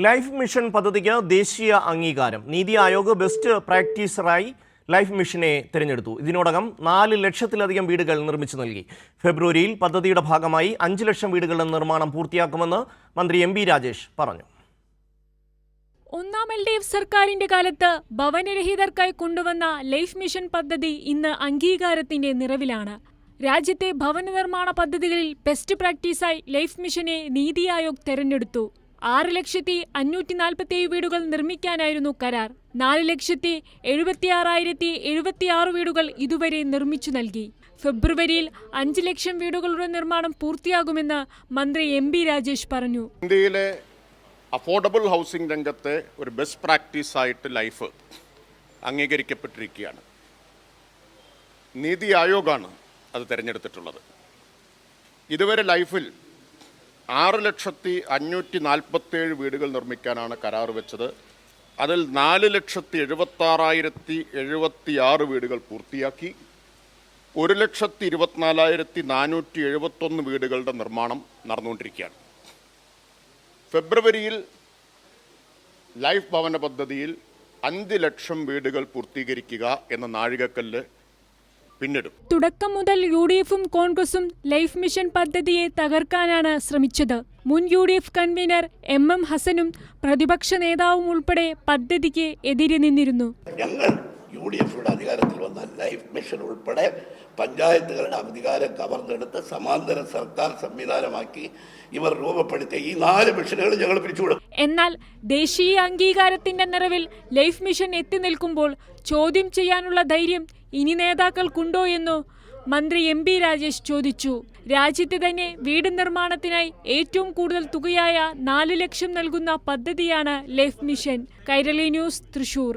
Life mission പദ്ധതിക്ക് ദേശീയ അംഗീകാരം. നീതി ആയോഗ് ബെസ്റ്റ് പ്രാക്ടീസറായി ലൈഫ് മിഷനെ തിരഞ്ഞെടുത്തു. ഇതിനോടകം 4 ലക്ഷത്തിലധികം വീടുകൾ നിർമ്മിച്ചു നൽകി. ഫെബ്രുവരിയിൽ പദ്ധതിയുടെ ഭാഗമായി 5 ലക്ഷം വീടുകളുടെ നിർമ്മാണം പൂർത്തിയാക്കുമെന്ന് മന്ത്രി എം. രാജേഷ് പറഞ്ഞു. ഒന്നാം LDF സർക്കാരിന്റെ കാലത്ത് ഭവനരഹിതർക്കായി കൊണ്ടുവന്ന ലൈഫ് മിഷൻ പദ്ധതി ഇന്ന് അംഗീകാരത്തിന്റെ നിറവിലാണ്. രാജ്യത്തെ ഭവന നിർമ്മാണ പദ്ധതികളിൽ ബെസ്റ്റ് പ്രാക്ടീസായി ലൈഫ് മിഷനെ നീതി ആയോഗ് തെരഞ്ഞെടുത്തു. 6,547,000 വീടുകൾ നിർമ്മിക്കാനായിരുന്നു കരാർ. 4,76,076 വീടുകൾ ഇതുവരെ നിർമ്മിച്ചു നൽകി. ഫെബ്രുവരിയിൽ 5 ലക്ഷം വീടുകളുടെ നിർമ്മാണം പൂർത്തിയാകുമെന്ന് മന്ത്രി എം. രാജേഷ് പറഞ്ഞു. ഇന്ത്യയിലെ അഫോർഡബിൾ ഹൗസിംഗ് രംഗത്തെ ഒരു ബെസ്റ്റ് പ്രാക്ടീസ് ആയിട്ട് ലൈഫ് അംഗീകരിക്കപ്പെട്ടിരിക്കുകയാണ്. നീതി ആയോഗാണ് അത് തിരഞ്ഞെടുത്തിട്ടുള്ളത്. ഇതുവരെ ലൈഫിൽ 6,547,000 വീടുകൾ നിർമ്മിക്കാനാണ് കരാർ വെച്ചത്. അതിൽ 4,76,076 വീടുകൾ പൂർത്തിയാക്കി. 1,24,471 വീടുകളുടെ നിർമ്മാണം നടന്നുകൊണ്ടിരിക്കുകയാണ്. ഫെബ്രുവരിയിൽ ലൈഫ് ഭവന പദ്ധതിയിൽ 5 ലക്ഷം വീടുകൾ പൂർത്തീകരിക്കുക എന്ന നാഴികക്കല്ല് പിന്നിടും. തുടക്കം മുതൽ UDFും കോൺഗ്രസും ലൈഫ് മിഷൻ പദ്ധതിയെ തകർക്കാനാണ് ശ്രമിച്ചത്. മുൻ UDF കൺവീനർ MM ഹസനും പ്രതിപക്ഷ നേതാവും ഉൾപ്പെടെ പദ്ധതിക്ക് എതിരെ നിന്നിരുന്നു. ഞങ്ങൾ UDFയുടെ അധികാരത്തിൽ വന്ന ലൈഫ് മിഷൻ ഉൾപ്പെടെ പഞ്ചായത്തുകളുടെ അധികാരം കവർന്നെടുത്ത് സമാന്തര സർക്കാർ സംവിധാനമാക്കി ഇവർ രൂപപ്പെടുത്തിയ ഈ 4 മിഷനുകൾ ഞങ്ങൾ പിരിച്ചുവിടും. എന്നാൽ ദേശീയ അംഗീകാരത്തിന്റെ നിറവിൽ ലൈഫ് മിഷൻ എത്തി നിൽക്കുമ്പോൾ ചോദ്യം ചെയ്യാനുള്ള ധൈര്യം ഇനി നേതാക്കൾക്കുണ്ടോ എന്നു മന്ത്രി എം. രാജേഷ് ചോദിച്ചു. രാജ്യത്ത് തന്നെ വീട് നിർമ്മാണത്തിനായി ഏറ്റവും കൂടുതൽ തുകയായ 4 ലക്ഷം നൽകുന്ന പദ്ധതിയാണ് life mission. Kairali news, Thrissur.